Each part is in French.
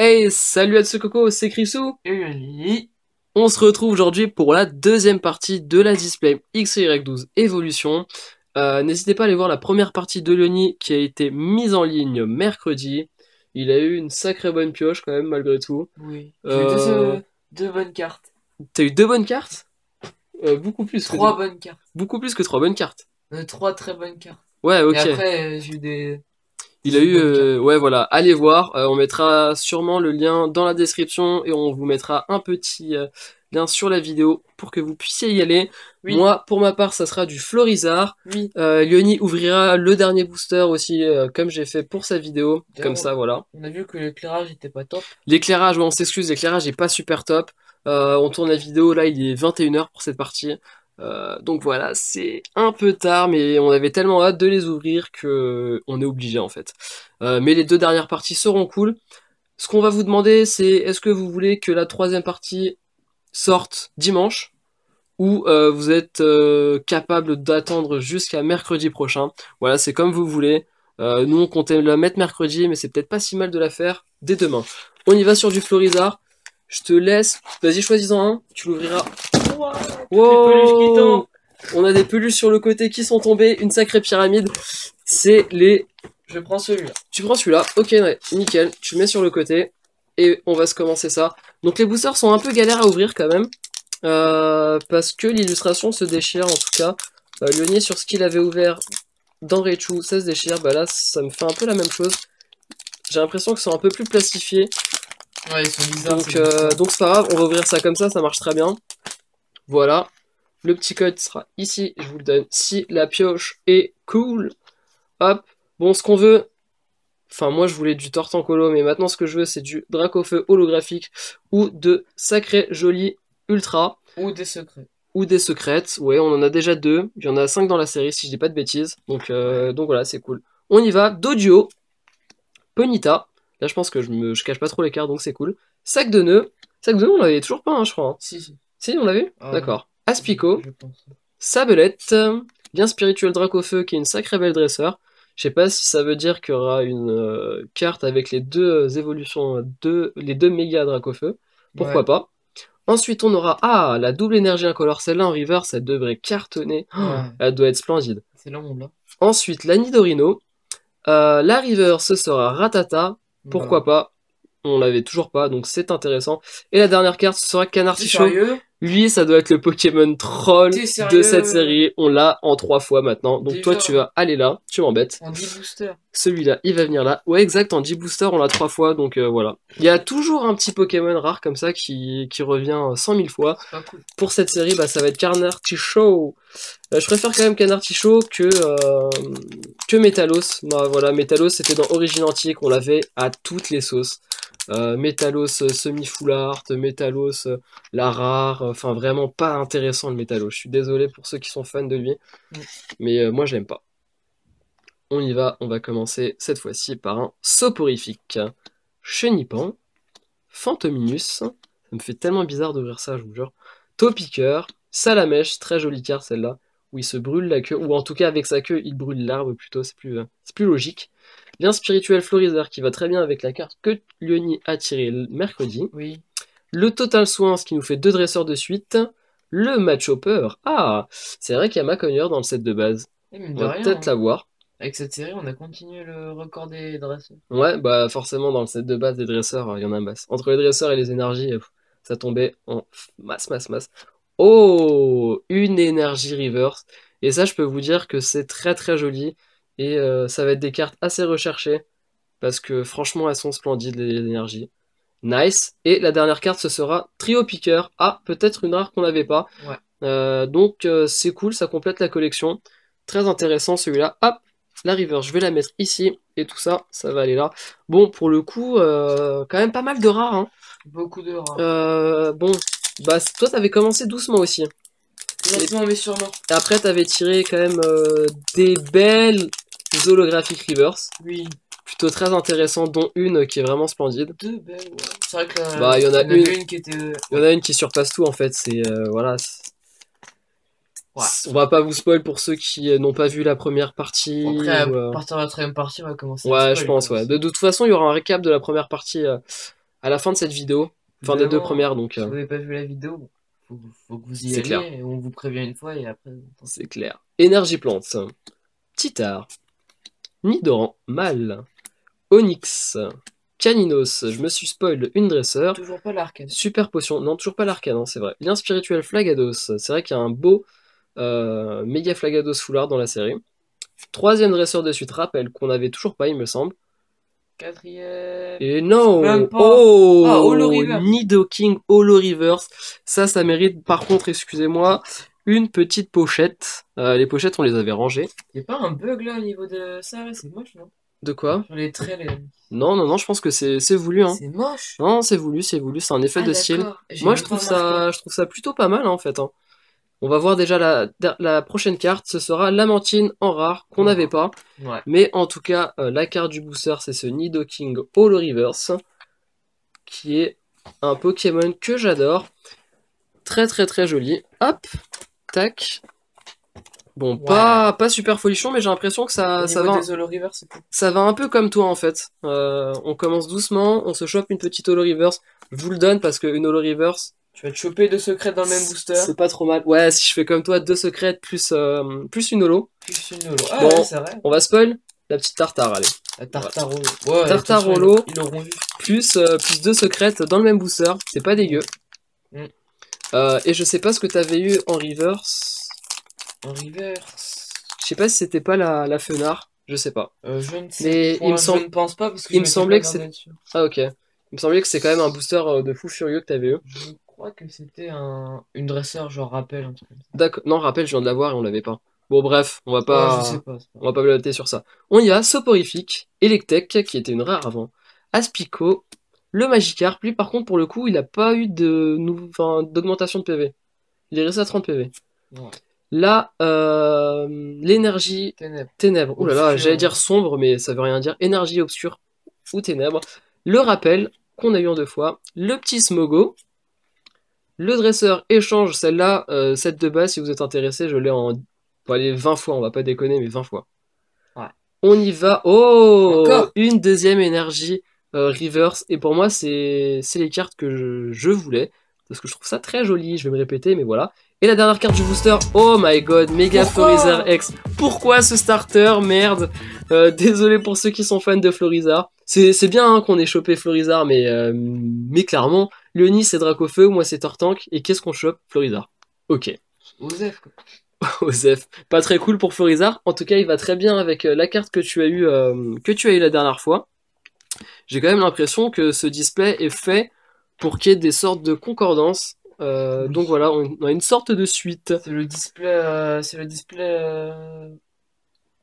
Hey, salut à Coco, c'est Chrisou. Oui. On se retrouve aujourd'hui pour la deuxième partie de la display XY12 Evolution. N'hésitez pas à aller voir la première partie de Leonie qui a été mise en ligne mercredi. Il a eu une sacrée bonne pioche quand même malgré tout. Oui. J'ai eu Euh, deux bonnes cartes. T'as eu deux bonnes cartes? Beaucoup plus que Trois bonnes cartes. beaucoup plus que trois bonnes cartes. Trois très bonnes cartes. Ouais, Et ok. après, j'ai eu Il a des eu, bonnes cartes. ouais voilà, allez voir. On mettra sûrement le lien dans la description et on vous mettra un petit lien sur la vidéo pour que vous puissiez y aller. Oui. Moi, pour ma part, ça sera du Florizard. Oui. Leonie ouvrira le dernier booster aussi, comme j'ai fait pour sa vidéo. Comme D'ailleurs, ça, voilà. on a vu que l'éclairage était pas top. L'éclairage, ouais, on s'excuse, l'éclairage est pas super top. On tourne la vidéo, là, il est 21h pour cette partie. Donc voilà, c'est un peu tard, mais on avait tellement hâte de les ouvrir que on est obligé en fait. Mais les deux dernières parties seront cool. Ce qu'on va vous demander, c'est est-ce que vous voulez que la troisième partie sorte dimanche ou vous êtes capable d'attendre jusqu'à mercredi prochain. Voilà, c'est comme vous voulez. Nous, on comptait la mettre mercredi, mais c'est peut-être pas si mal de la faire dès demain. On y va sur du Florizard. Je te laisse. Vas-y, choisis-en un. Tu l'ouvriras. Wow, les peluches qui Wow! tombent. On a des peluches sur le côté qui sont tombées. Une sacrée pyramide. C'est les... Je prends celui-là. Tu prends celui-là. Ok, ouais, nickel. Tu le mets sur le côté. Et on va se commencer ça. Donc les boosters sont un peu galères à ouvrir quand même. Parce que l'illustration se déchire en tout cas. Leonie sur ce qu'il avait ouvert dans Raichu, ça se déchire. Bah là, ça me fait un peu la même chose. J'ai l'impression que c'est un peu plus plastifié. Ouais, ils sont bizarres. Donc c'est pas grave, on va ouvrir ça comme ça marche très bien. Voilà. Le petit code sera ici, je vous le donne. Si la pioche est cool, hop. Bon, ce qu'on veut, enfin moi je voulais du Tortancolo, mais maintenant ce que je veux c'est du Dracofeu holographique ou de sacré joli ultra. Ou des secrets. Ou des secrètes, ouais, on en a déjà deux. Il y en a 5 dans la série si je dis pas de bêtises. Donc voilà, c'est cool. On y va. Dodio, Ponyta. Là, je pense que je cache pas trop les cartes, donc c'est cool. Sac de nœuds. Sac de nœuds, on l'avait toujours pas, hein, je crois. Hein. Si. Si, on l'avait. Ah, D'accord. Aspico, je pense. Sabelette, bien spirituel Dracofeu qui est une sacrée belle dresseur. Je sais pas si ça veut dire qu'il y aura une carte avec les deux évolutions, les deux méga Dracofeu. Pourquoi Ouais. pas. Ensuite, on aura la double énergie incolore. Celle-là en reverse, elle devrait cartonner. Oh, Ouais. elle doit être splendide. C'est là, mon là. Ensuite, la Nidorino. La reverse, ce sera Ratata. Pourquoi Bah. pas? On l'avait toujours pas, donc c'est intéressant. Et la dernière carte, ce sera T'es Canartichaud. sérieux? Lui, ça doit être le Pokémon troll T'es de cette sérieux? série. On l'a en 3 fois maintenant. Donc toi, Déjà, tu vas aller là. Tu m'embêtes. en 10 boosters. Celui-là, il va venir là. Ouais, exact, en 10 boosters, on l'a 3 fois, donc voilà. Il y a toujours un petit Pokémon rare comme ça qui revient 100 000 fois. C'est pas cool. Pour cette série, bah, ça va être Canartichaud. Je préfère quand même Canartichaud que Metalos. Bah, voilà, Metalos, c'était dans Origine Antique, on l'avait à toutes les sauces. Metalos semi-full art, Metalos la rare, enfin vraiment pas intéressant le Metalos. Je suis désolé pour ceux qui sont fans de lui, mais moi je l'aime pas. On y va, on va commencer cette fois-ci par un soporifique. Chenipan, Fantominus, ça me fait tellement bizarre d'ouvrir ça, je vous jure. Topiqueur, Salamèche, très jolie carte celle-là, où il se brûle la queue, ou en tout cas avec sa queue, il brûle l'arbre plutôt, c'est plus logique. Bien spirituel Florizard qui va très bien avec la carte que Leonie a tirée mercredi. Oui. Le Total Soin, ce qui nous fait 2 dresseurs de suite. Le Matchhopper, c'est vrai qu'il y a Macogneur dans le set de base. Et mine On de va rien, peut-être hein. l'avoir. Avec cette série, on a continué le record des dresseurs. Ouais, bah forcément dans le set de base des dresseurs, il y en a masse. Entre les dresseurs et les énergies, ça tombait en masse. Oh, une énergie reverse. Et ça, je peux vous dire que c'est très très joli. Et ça va être des cartes assez recherchées. Parce que franchement, elles sont splendides, les énergies. Nice. Et la dernière carte, ce sera Trio Piqueur. Ah, peut-être une rare qu'on n'avait pas. Ouais. Donc c'est cool, ça complète la collection. Très intéressant celui-là. Hop, la river, je vais la mettre ici. Et tout ça, ça va aller là. Bon, pour le coup, quand même pas mal de rares. Hein. Beaucoup de rares. Bon, bah toi t'avais commencé doucement aussi. Doucement mais sûrement. Et après t'avais tiré quand même des belles holographiques reverse. Oui. Plutôt très intéressant, dont une qui est vraiment splendide. Deux belles, ouais. C'est vrai que bah, il y en a une qui était. Il y en a une qui surpasse tout en fait. C'est voilà. Ouais. On va pas vous spoil pour ceux qui n'ont pas vu la première partie. Après, à partir de la troisième partie, on va commencer à Ouais, spoil, je pense, quoi. ouais. De toute façon, il y aura un récap de la première partie à la fin de cette vidéo. Enfin, des deux Vraiment, premières, donc si vous n'avez pas vu la vidéo, faut que vous y c'est alliez. clair. Et on vous prévient une fois et après. C'est clair. Énergie plante. Titard. Nidoran. Mal. Onyx. Caninos. Je me suis spoil une dresseur. Toujours pas l'arcane. Super potion. Non, toujours pas l'arcane, hein, c'est vrai. Lien spirituel Flagados. C'est vrai qu'il y a un beau méga Flagados foulard dans la série. Troisième dresseur de suite. Rappel qu'on avait toujours pas, il me semble. Quatrième. Et non. Même pas. Oh, Ah, Holo Reverse. Nidoking Holo Reverse. Ça mérite par contre, excusez-moi, une petite pochette. Les pochettes, on les avait rangées. Y'a pas un bug là au niveau de ça là, c'est moche non? De quoi? Sur les traits, Non, je pense que c'est voulu, hein. c'est moche. Non, c'est voulu, c'est un effet Ah, de style. d'accord. J'ai Moi, même pas remarqué. je trouve ça plutôt pas mal, hein, en fait, hein. On va voir déjà la prochaine carte, ce sera Lamantine en rare, qu'on n'avait pas. Ouais. Mais en tout cas, la carte du booster, c'est ce Nidoking Holo Reverse, qui est un Pokémon que j'adore. Très joli. Hop, tac. Bon, Ouais. pas super folichon, mais j'ai l'impression que Au ça niveau va, des Holo Reverse, c'est cool. ça va un peu comme toi en fait. On commence doucement, on se chope une petite Holo Reverse. Je vous le donne parce qu'une Holo Reverse, Tu vas te choper 2 secrets dans le même booster. c'est pas trop mal. Ouais, si je fais comme toi, 2 secrètes plus une Holo. Plus une Holo. Ah Bon, ouais, c'est vrai. On va spoil la petite tartare, allez. La Tartaro. Ouais, Tartare de toute façon, Holo. Ils l'auront vu. Plus 2 secrètes dans le même booster, c'est pas dégueu. Mm. Et je sais pas ce que t'avais eu en reverse. En reverse. Je sais pas si c'était pas la Fenard, je sais pas. Je ne sais Mais pas. il me semble- Je ne pense pas parce que il je me m'étais semblait pas que c'est- gardé dessus. Ah ok. Il me semblait que c'est quand même un booster de fou furieux que t'avais eu. Je crois que c'était une dresseur, genre rappel, un truc comme ça. D'accord. Non, rappel, je viens de l'avoir et on l'avait pas. Bon bref, on va Ouais, je pas, sais pas. c'est pas on va pas blatter sur ça. On y a Soporifique, Electek, qui était une rare avant, Aspico, le Magikarp. Lui par contre pour le coup, il a pas eu d'augmentation de PV. Il est resté à 30 PV. Ouais. Là, l'énergie Ténèbres. ténèbres. Ouh là là, Obscur. j'allais dire sombre, mais ça veut rien dire. Énergie obscure ou ténèbres. Le rappel qu'on a eu en 2 fois. Le petit Smogo. Le dresseur échange celle-là, cette de base, si vous êtes intéressé, je l'ai en. Faut aller 20 fois, on va pas déconner, mais 20 fois. Ouais. On y va. Oh, Encore une deuxième énergie reverse. Et pour moi, c'est les cartes que je voulais. Parce que je trouve ça très joli. Je vais me répéter, mais voilà. Et la dernière carte du booster. Oh my god, Mega Pourquoi Florizard X. Pourquoi ce starter? Merde. Désolé pour ceux qui sont fans de Florizard. C'est bien hein, qu'on ait chopé Florizard, mais clairement, Leonis c'est Dracofeu, moi c'est Tortank. Et qu'est-ce qu'on chope? Florizard. Ok. Osef, quoi. Osef. Pas très cool pour Florizard. En tout cas, il va très bien avec la carte que tu as eu la dernière fois. J'ai quand même l'impression que ce display est fait pour qu'il y ait des sortes de concordances. Oui. Donc voilà, on a une sorte de suite. C'est le display.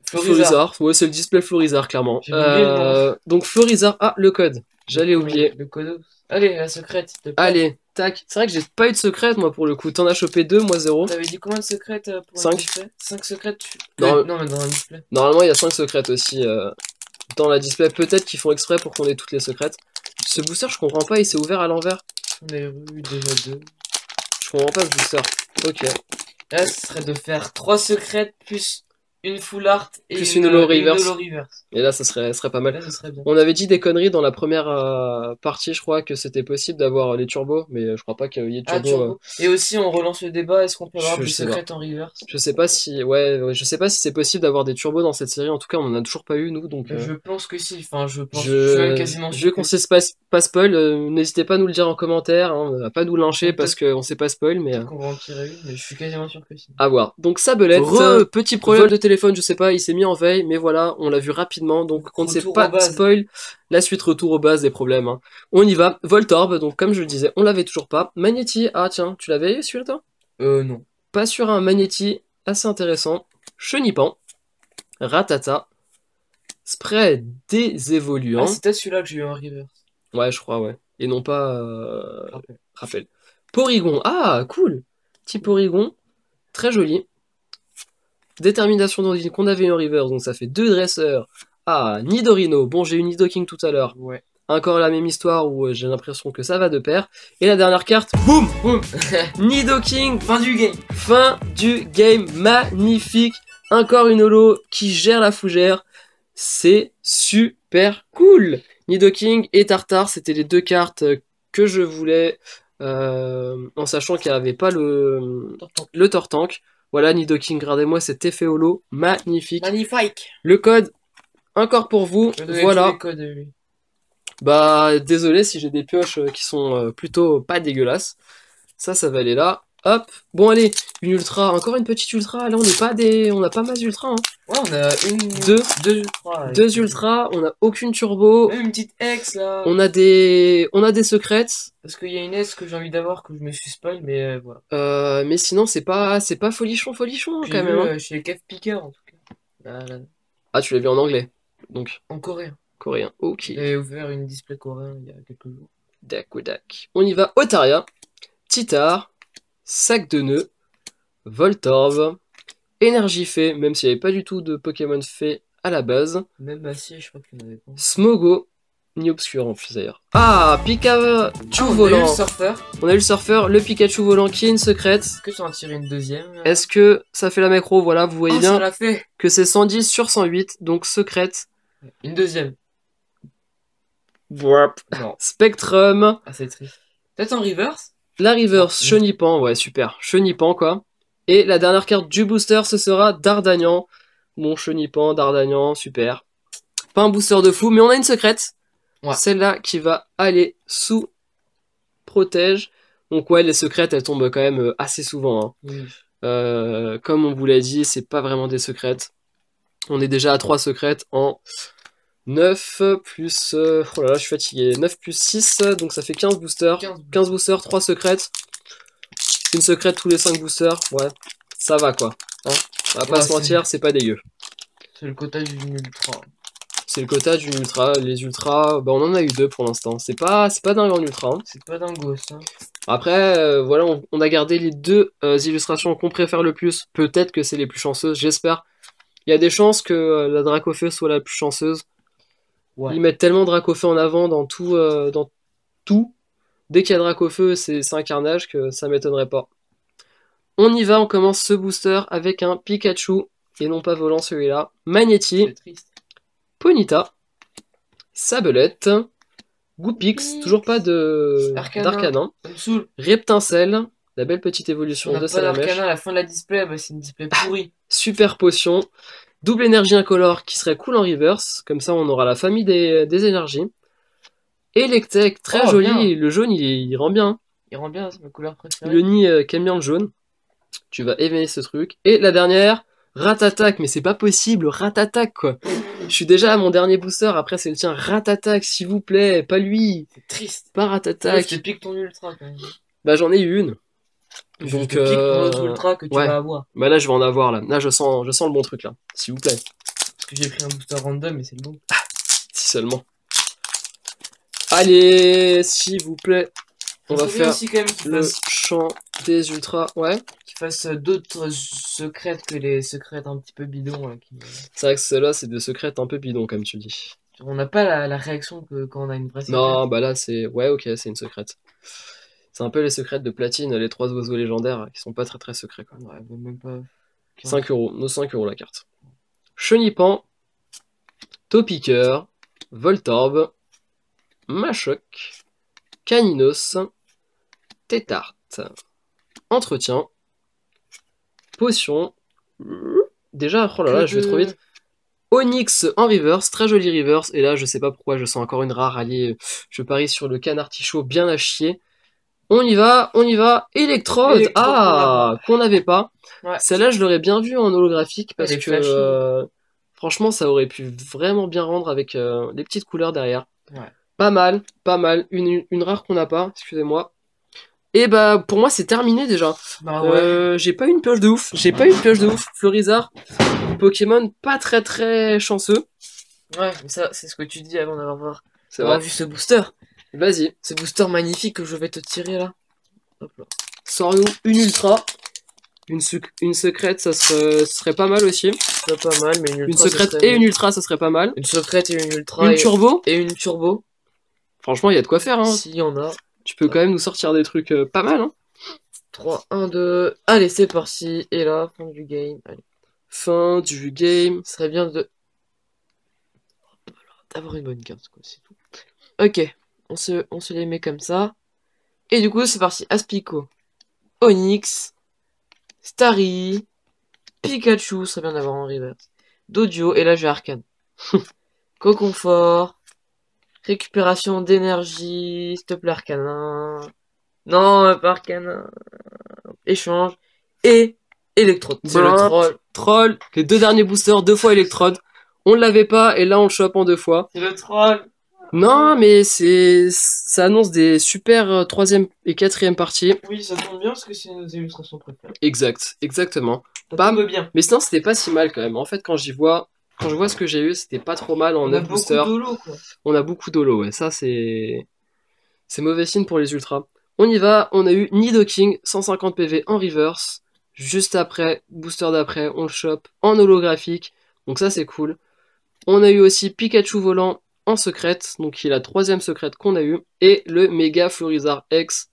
Florizard. Florizard. Ouais, c'est le display Florizard, clairement. J'ai oublié le nom. Donc Florizard. Ah, le code. J'allais oublier. Le code. Allez, la secrète, s'il te plaît. Allez, tac. C'est vrai que j'ai pas eu de secrète, moi, pour le coup. T'en as chopé 2, moi 0. T'avais dit combien de secrètes pour Cinq. un display? 5 secrètes Non. Non, mais dans un display. Normalement, il y a 5 secrètes aussi dans la display. Peut-être qu'ils font exprès pour qu'on ait toutes les secrètes. Ce booster, je comprends pas, il s'est ouvert à l'envers. On a eu déjà 2. Je comprends pas ce booster. Ok. Là, ce serait de faire 3 secrètes plus une full art et Plus une holo reverse. holo reverse. Et là, ça serait pas mal. Là, ce serait bien. On avait dit des conneries dans la première partie, je crois, que c'était possible d'avoir les turbos, mais je crois pas qu'il y ait de Ah, turbo. turbo. Et aussi, on relance le débat, est-ce qu'on peut avoir Je des sais secrètes en reverse? Je sais pas si, je sais pas si c'est possible d'avoir des turbos dans cette série. En tout cas, on en a toujours pas eu nous, donc. Je pense que si. Enfin, je pense. Je suis même quasiment Vu sûr. qu'on sait pas spoil, n'hésitez pas à nous le dire en commentaire, hein, à pas nous lyncher parce qu'on sait pas spoil, mais. Qu'on va en tirer une, mais je suis quasiment sûr que si. À voir. Donc Sabelette, petit problème de téléphone, je sais pas, il s'est mis en veille, mais voilà, on l'a vu rapidement, donc on ne sait Retour pas aux bases. spoil la suite retour aux bases des problèmes. Hein. On y va. Voltorb, donc comme je le disais, on l'avait toujours pas. Magnéti, ah tiens, tu l'avais celui-là toi? Non. Pas sur un Magnéti, assez intéressant. Chenipan, Ratata, Spray désévoluant. Ah, c'était celui-là que j'ai eu en reverse. Ouais, je crois, ouais. Et non pas rappel. Porygon, ah cool. Petit Porygon, très joli. Détermination d'origine qu'on avait eu en reverse, donc ça fait 2 dresseurs. Ah, Nidorino. Bon, j'ai eu Nidoking tout à l'heure. Ouais. Encore la même histoire où j'ai l'impression que ça va de pair. Et la dernière carte, boum, Boum. Nidoking. Fin du game. Fin du game, magnifique. Encore une holo qui gère la fougère. C'est super cool. Nidoking et Tartare, c'était les deux cartes que je voulais, en sachant qu'il n'y avait pas le Tortank. Voilà, Nidoking, regardez-moi cet effet holo, magnifique. Magnifique. Le code, encore pour vous, Je vais donner voilà. tous les codes, lui. Bah, désolé si j'ai des pioches qui sont plutôt pas dégueulasses. Ça va aller là. Hop. Bon, allez, une ultra, encore une petite ultra. Là, on n'a pas masse ultra. Hein. Ouais, on a deux ultras. Là, Deux ultras, on a aucune turbo. Même une petite X là. On a des secrètes. Parce qu'il y a une S que j'ai envie d'avoir que je me suis spoil, mais voilà. Mais sinon, c'est pas folichon J'ai quand vu même. Hein. chez Kev Picker en tout cas. Là, Ah, tu l'as vu en anglais. Donc, en coréen. coréen. Ok. J'ai ouvert une display coréen il y a quelques jours. Dac. On y va. Otaria, Titar, Sac de nœuds, Voltorb, Énergie Fée, même s'il n'y avait pas du tout de Pokémon Fée à la base. Même Acier, je crois qu'il n'y en avait pas. Smogo, ni obscur en plus d'ailleurs. Ah, Pikachu On a eu volant. le surfeur. On a eu le surfeur, le Pikachu volant qui est une secrète. Est-ce que tu en tires une deuxième là Est-ce que ça fait la macro? Voilà, vous voyez ça bien l'a fait. que c'est 110 sur 108, donc secrète. Une deuxième. Warp. Non. Spectrum. Ah, c'est triste. Peut-être en reverse. La reverse, Chenipan, ouais, super. Chenipan, quoi. Et la dernière carte du booster, ce sera Dardagnan. Bon, Chenipan, Dardagnan, super. Pas un booster de fou, mais on a une secrète. Ouais. Celle-là qui va aller sous protège. Donc ouais, les secrètes, elles tombent quand même assez souvent. Hein. Oui. Comme on vous l'a dit, c'est pas vraiment des secrètes. On est déjà à 3 secrètes en 9 plus... oh là là, je suis fatigué. 9 plus 6, donc ça fait 15 boosters. 15 boosters, 3 secrètes. Une secrète tous les 5 boosters. Ouais, ça va quoi. Hein, on va pas se mentir, c'est pas dégueu. C'est le quota d'une ultra. C'est le quota d'une ultra. Les ultras, bah on en a eu 2 pour l'instant. C'est pas dingue en ultra. Hein. C'est pas dingo ça. Après, voilà, on a gardé les 2 illustrations qu'on préfère le plus. Peut-être que c'est les plus chanceuses, j'espère. Il y a des chances que la Dracofeu soit la plus chanceuse. Ouais. Ils mettent tellement Dracofeu en avant dans tout. Dès qu'il y a Dracofeu, c'est un carnage que ça m'étonnerait pas. On y va, on commence ce booster avec un Pikachu, et non pas volant celui-là. Magnéti, Ponyta, Sablette, Goupix, toujours pas d'Arcanin, Reptincelle, la belle petite évolution de Salamèche. À la fin de la display, bah, c'est une display pourrie. Super potion, double énergie incolore qui serait cool en reverse, comme ça on aura la famille des énergies. Electek, très joli, bien. Le jaune il rend bien. Il rend bien, c'est ma couleur préférée. Le nid qui aime bien le jaune. Tu vas aimer ce truc. Et la dernière, Ratatak, mais c'est pas possible, Ratatak quoi. Je suis déjà à mon dernier booster, après c'est le tien, Ratatak s'il vous plaît, pas lui. C'est triste. Pas Ratatak. Je te pique ton ultra quand même. Bah j'en ai eu une. Donc je te pique ton autre ultra que tu vas avoir. Bah là je vais en avoir là. Là je sens le bon truc là, s'il vous plaît. Parce que j'ai pris un booster random mais c'est le bon. Si seulement. Allez, s'il vous plaît. On va faire aussi quand même le champ des ultras, ouais. Qu'il fasse d'autres secrètes que les secrètes un petit peu bidons. Là, C'est vrai que celle-là, c'est des secrètes un peu bidons, comme tu dis. On n'a pas la réaction que quand on a une vraie secrète. Non, bah là, c'est... Ouais, ok, c'est une secrète. C'est un peu les secrètes de platine, les 3 oiseaux légendaires, qui sont pas très très secrets, quoi. Ouais, même pas... 5 euros, nos 5 euros la carte. Chenipan, Topiqueur, Voltorb, Machoc, Caninos, Tétarte, Entretien, Potion, déjà, oh là là, je vais trop vite. Onyx en reverse, très joli reverse, et là je sais pas pourquoi je sens encore une rare alliée, je parie sur le canard artichaut bien à chier. On y va, Electrode, qu'on n'avait pas. Ouais. Celle-là je l'aurais bien vue en holographique, parce que franchement ça aurait pu vraiment bien rendre avec les petites couleurs derrière. Ouais. Pas mal, une rare qu'on n'a pas, excusez-moi. Et bah pour moi c'est terminé déjà. Bah ouais. J'ai pas eu une pioche de ouf. Florizard, Pokémon pas très très chanceux. Ouais, mais ça c'est ce que tu dis avant d'avoir vu ce booster. Vas-y. Ce booster magnifique que je vais te tirer là. Hop là. Sors-nous une ultra. Une secrète ça serait pas mal aussi. C'est pas mal, mais une secrète et une ultra ça serait pas mal. Une secrète et une ultra. Une turbo. Et une turbo. Franchement il y a de quoi faire hein. Si y en a. Tu peux quand même nous sortir des trucs pas mal, hein. 3, 1, 2... Allez, c'est parti. Et là, fin du game. Allez. Fin du game. Ce serait bien de... d'avoir une bonne carte, quoi, c'est tout. Ok, on se les met comme ça. Et du coup, c'est parti. Aspico, Onix, Starry, Pikachu, ça serait bien d'avoir en reverse. Dodio, et là je vais Arcane. Coconfort, récupération d'énergie, s'il te plaît Arcanin. Non, pas Arcanin. Échange, et Electrode. C'est le troll. Troll, les 2 derniers boosters, 2 fois Electrode. On ne l'avait pas, et là on le chope en 2 fois. C'est le troll. Non, mais ça annonce des super 3e et 4e parties. Oui, ça tombe bien parce que c'est nos illustrations préférées. Exactement. Ça Bam. tombe bien. Mais sinon, c'était pas si mal quand même. En fait, quand je vois ce que j'ai eu, c'était pas trop mal en On a 9 beaucoup boosters. d'holo, quoi. On a beaucoup d'holo, ouais. Ça, c'est mauvais signe pour les ultras. On y va, on a eu Nidoking, 150 PV en reverse. Juste après, booster d'après, on le chope en holographique. Donc ça, c'est cool. On a eu aussi Pikachu volant en secrète, donc il est la 3e secrète qu'on a eu. Et le Mega Florizard X,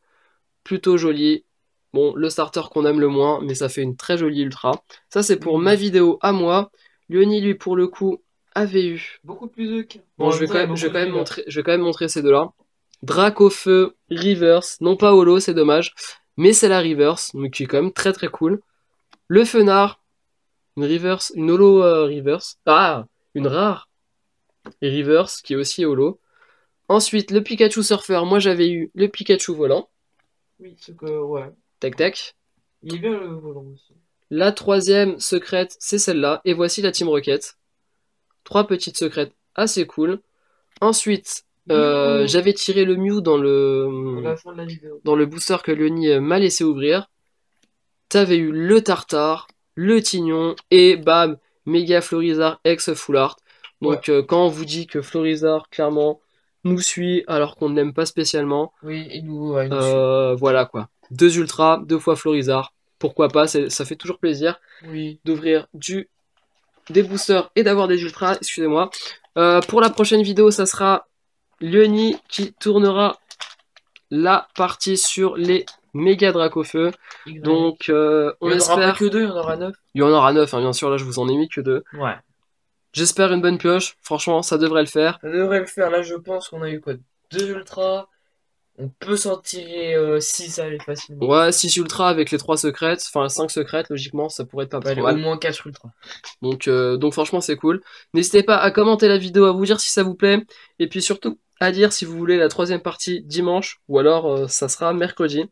plutôt joli. Bon, le starter qu'on aime le moins, mais ça fait une très jolie ultra. Ça, c'est pour ma vidéo à moi. Lyoni, lui, pour le coup, avait eu... Beaucoup plus de cas. Bon, je vais quand même montrer ces deux-là. Dracofeu, Reverse, non pas Holo, c'est dommage, mais c'est la Reverse, donc qui est quand même très très cool. Le Fenard, une Reverse, une Holo Reverse, une rare Reverse qui est aussi Holo. Ensuite, le Pikachu Surfer, moi j'avais eu le Pikachu volant. Oui, c'est que, ouais. Tac tac. Il est bien le volant aussi. La 3e secrète, c'est celle-là, et voici la Team Rocket. 3 petites secrètes assez cool. Ensuite, j'avais tiré le Mew dans la fin de la vidéo. Dans le booster que Lyoni m'a laissé ouvrir. T'avais eu le Tartare, le Tignon, et bam, Mega Florizard ex Full Art. Donc quand on vous dit que Florizard, clairement, nous suit alors qu'on ne l'aime pas spécialement. Oui, et nous suit. Voilà quoi. 2 ultras, 2 fois Florizard. Pourquoi pas, ça fait toujours plaisir d'ouvrir des boosters et d'avoir des ultras, excusez-moi. Pour la prochaine vidéo, ça sera Lyoni qui tournera la partie sur les méga Dracofeu. Donc on espère... que 2, il y en aura 9. Il y en aura 9, hein, bien sûr, là je vous en ai mis que 2. Ouais. J'espère une bonne pioche, franchement ça devrait le faire. Ça devrait le faire, là je pense qu'on a eu quoi, 2 ultras. On peut s'en tirer 6 allez facilement. Ouais, 6 ultras avec les 3 secrètes, enfin 5 secrètes, logiquement ça pourrait être pas trop mal. Au moins 4 ultras. Donc franchement c'est cool. N'hésitez pas à commenter la vidéo, à vous dire si ça vous plaît. Et puis surtout à dire si vous voulez la 3e partie dimanche ou alors ça sera mercredi.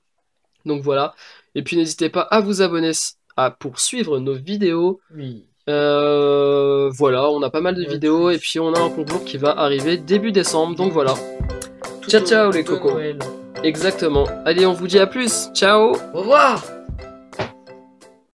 Donc voilà. Et puis n'hésitez pas à vous abonner pour suivre nos vidéos. Oui. Voilà, on a pas mal de vidéos et puis on a un concours qui va arriver début décembre. Donc voilà. Ciao ciao les cocos. Noël. Exactement. Allez, on vous dit à plus. Ciao. Au revoir.